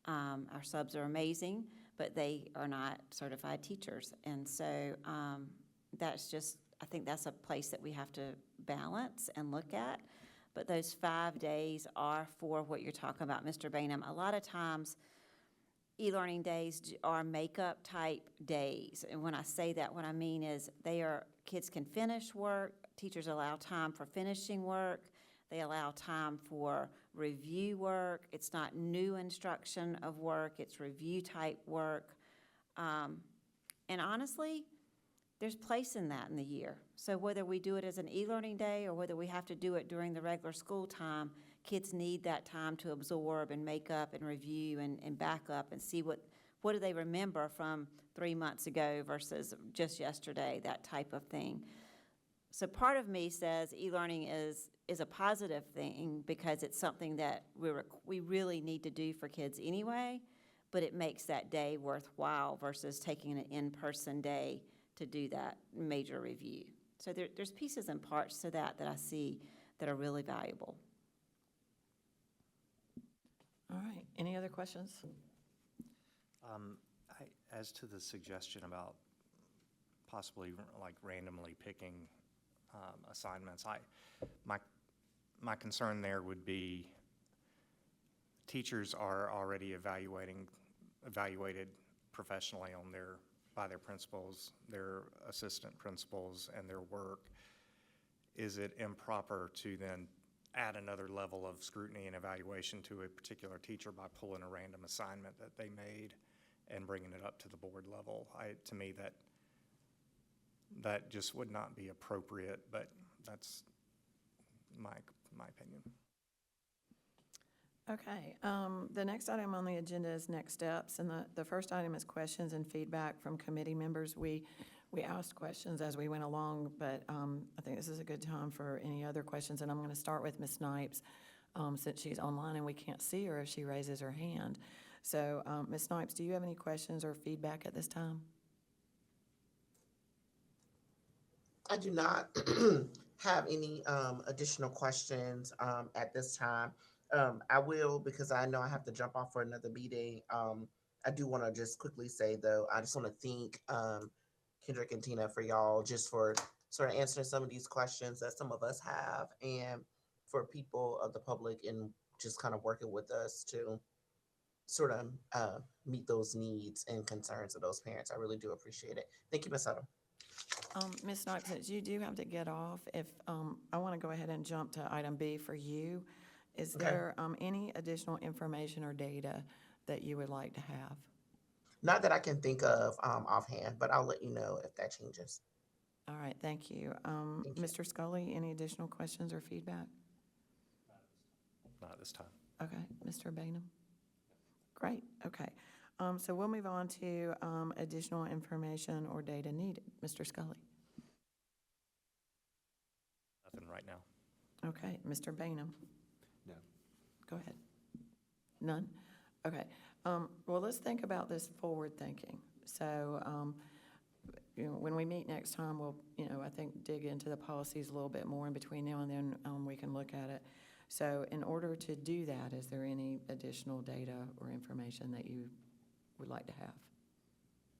Our subs are amazing, but they are not certified teachers. And so that's just, I think that's a place that we have to balance and look at. But those 5 days are for what you're talking about, Mr. Bainham. A lot of times, e-learning days are makeup type days. And when I say that, what I mean is kids can finish work, teachers allow time for finishing work, they allow time for review work. It's not new instruction of work, it's review type work. And honestly, there's place in that in the year. So whether we do it as an e-learning day or whether we have to do it during the regular school time, kids need that time to absorb and make up and review and back up and see what do they remember from 3 months ago versus just yesterday, that type of thing. So part of me says e-learning is a positive thing because it's something that we really need to do for kids anyway, but it makes that day worthwhile versus taking an in-person day to do that major review. So there's pieces and parts to that I see that are really valuable. All right, any other questions? As to the suggestion about possibly like randomly picking assignments, my concern there would be teachers are already evaluated professionally by their principals, their assistant principals, and their work. Is it improper to then add another level of scrutiny and evaluation to a particular teacher by pulling a random assignment that they made and bringing it up to the board level? To me, that just would not be appropriate, but that's my opinion. Okay, the next item on the agenda is next steps, and the first item is questions and feedback from committee members. We asked questions as we went along, but I think this is a good time for any other questions, and I'm going to start with Ms. Snipes, since she's online and we can't see her if she raises her hand. So, Ms. Snipes, do you have any questions or feedback at this time? I do not have any additional questions at this time. I will, because I know I have to jump off for another meeting. I do want to just quickly say, though, I just want to thank Kendrick and Tina for y'all just for sort of answering some of these questions that some of us have, and for people of the public and just kind of working with us to sort of meet those needs and concerns of those parents. I really do appreciate it. Thank you, Ms. Huddle. Ms. Snipes, since you do have to get off, if I want to go ahead and jump to item B for you. Is Okay. there any additional information or data that you would like to have? Not that I can think of offhand, but I'll let you know if that changes. All right, thank you. Thank you. Mr. Scully, any additional questions or feedback? Not at this time. Okay, Mr. Bainham? Great, okay. So we'll move on to additional information or data needed. Mr. Scully? Nothing right now. Okay, Mr. Bainham? No. Go ahead. None? Okay. Well, let's think about this forward thinking. So, when we meet next time, we'll, I think dig into the policies a little bit more, and between now and then, we can look at it. So in order to do that, is there any additional data or information that you would like to have?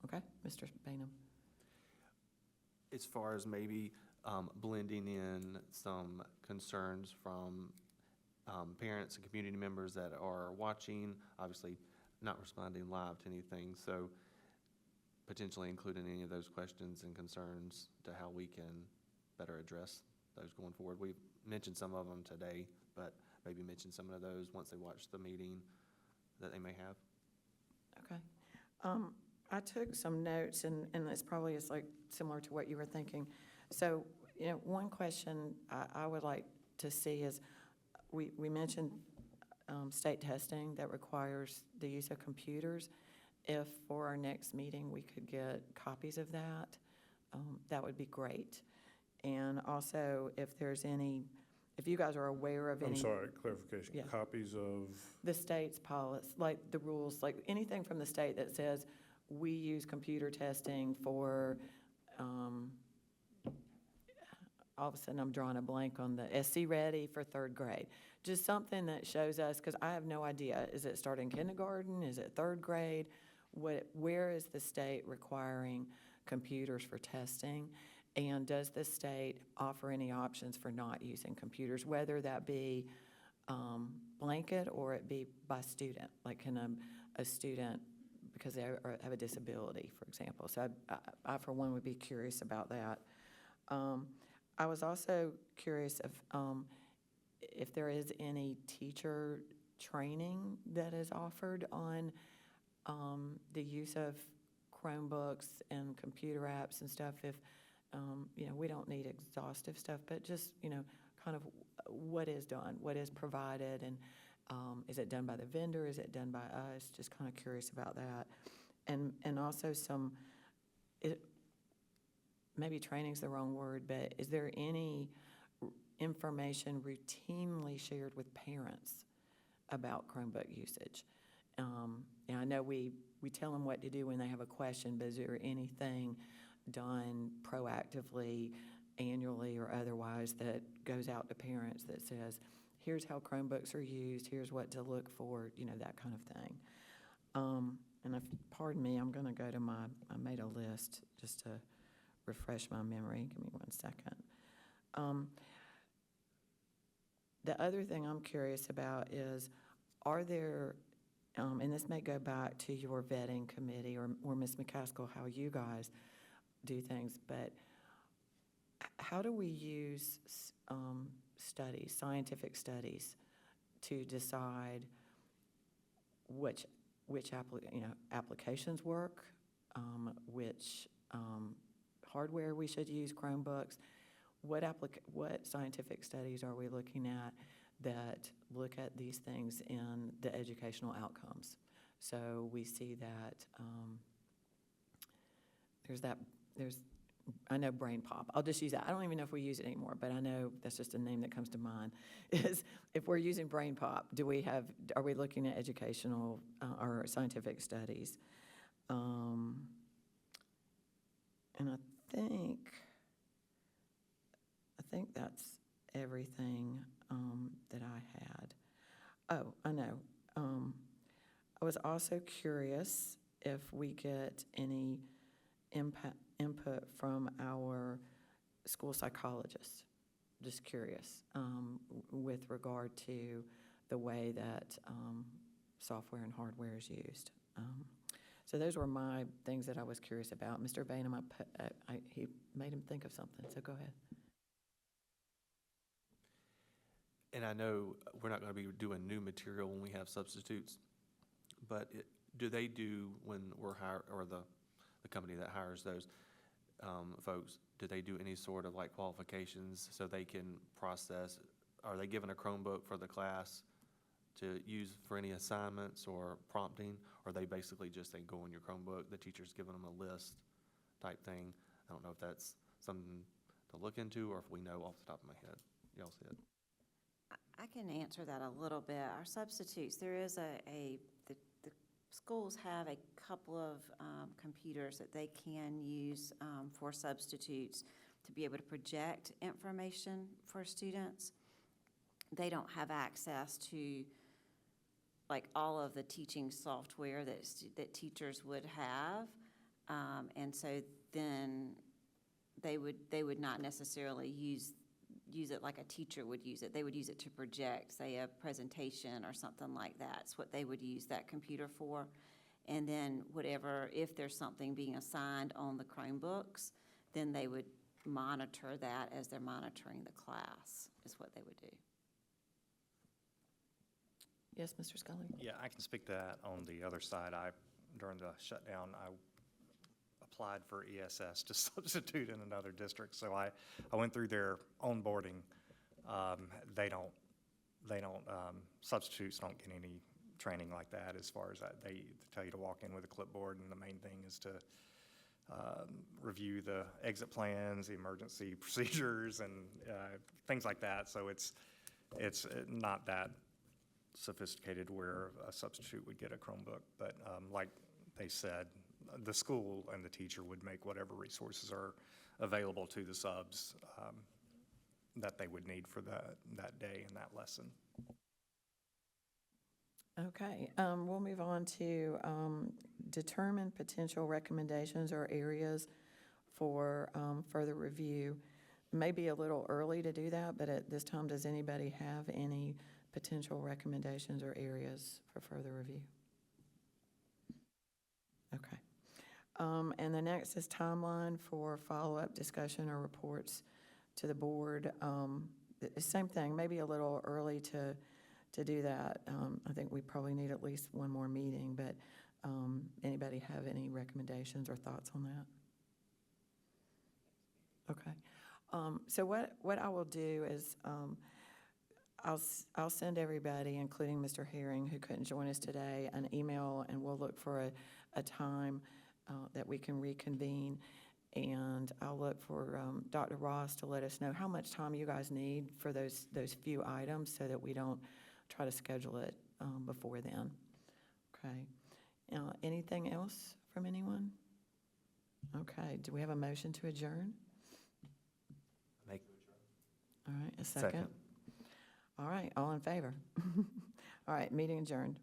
Okay, Mr. Bainham? As far as maybe blending in some concerns from parents and community members that are watching, obviously not responding live to anything, so potentially including any of those questions and concerns to how we can better address those going forward. We've mentioned some of them today, but maybe mention some of those once they watch the meeting that they may have. Okay. I took some notes, and it's probably like similar to what you were thinking. So, one question I would like to see is, we mentioned state testing that requires the use of computers. If for our next meeting we could get copies of that, that would be great. And also, if there's any, if you guys are aware of any. I'm sorry, clarification. Yeah. Copies of, The state's policy, like the rules, like anything from the state that says we use computer testing for, all of a sudden I'm drawing a blank on the SC Ready for 3rd grade. Just something that shows us, because I have no idea, is it starting kindergarten, is it 3rd grade? where is the state requiring computers for testing? And does the state offer any options for not using computers, whether that be blanket or it be by student? Like, can a student, because they have a disability, for example? So I for one, would be curious about that. I was also curious if there is any teacher training that is offered on the use of Chromebooks and computer apps and stuff. If we don't need exhaustive stuff, but just kind of what is done, what is provided, and is it done by the vendor? Is it done by us? Just kind of curious about that, and also maybe training's the wrong word, but is there any information routinely shared with parents about Chromebook usage? And I know we tell them what to do when they have a question, but is there anything done proactively, annually or otherwise, that goes out to parents that says, here's how Chromebooks are used, here's what to look for, that kind of thing. And pardon me, I'm going to go to I made a list just to refresh my memory. Give me 1 second. The other thing I'm curious about is, are there, and this may go back to your vetting committee or Ms. McCaskill, how you guys do things, but how do we use studies, scientific studies, to decide which applications work, which hardware we should use, Chromebooks? What scientific studies are we looking at that look at these things in the educational outcomes? So we see that I know Brain Pop. I'll just use that. I don't even know if we use it anymore, but I know that's just a name that comes to mind. Is if we're using Brain Pop, are we looking at educational or scientific studies? And I think that's everything that I had. Oh, I know. I was also curious if we get any input from our school psychologists. Just curious with regard to the way that software and hardware is used. So those were my things that I was curious about. Mr. Bainham, he made him think of something, so go ahead. And I know we're not going to be doing new material when we have substitutes, but do they do, when we're hired, or the company that hires those folks, do they do any sort of like qualifications so they can process? Are they given a Chromebook for the class to use for any assignments or prompting? Or they basically just, they go on your Chromebook, the teacher's giving them a list type thing? I don't know if that's something to look into, or if we know off the top of my head. Y'all see it? I can answer that a little bit. Our substitutes, there is the schools have a couple of computers that they can use for substitutes to be able to project information for students. They don't have access to like all of the teaching software that teachers would have, and so then they would not necessarily use it like a teacher would use it. They would use it to project, say, a presentation or something like that. It's what they would use that computer for. And then if there's something being assigned on the Chromebooks, then they would monitor that as they're monitoring the class, is what they would do. Yes, Mr. Scully? Yeah, I can speak to that on the other side. During the shutdown, I applied for ESS to substitute in another district. So I went through their onboarding. Substitutes don't get any training like that as far as that. They tell you to walk in with a clipboard, and the main thing is to review the exit plans, the emergency procedures, and things like that. So it's not that sophisticated where a substitute would get a Chromebook. But like they said, the school and the teacher would make whatever resources are available to the subs that they would need for that day and that lesson. Okay, we'll move on to determine potential recommendations or areas for further review. Maybe a little early to do that, but at this time, does anybody have any potential recommendations or areas for further review? Okay. And the next is timeline for follow-up discussion or reports to the board. Same thing, maybe a little early to do that. I think we probably need at least one more meeting, but anybody have any recommendations or thoughts on that? Okay. So what I will do is I'll send everybody, including Mr. Herring, who couldn't join us today, an email, and we'll look for a time that we can reconvene. And I'll look for Dr. Ross to let us know how much time you guys need for those few items so that we don't try to schedule it before then. Okay. Anything else from anyone? Okay. Do we have a motion to adjourn? All right, a second. All right, all in favor? All right, meeting adjourned.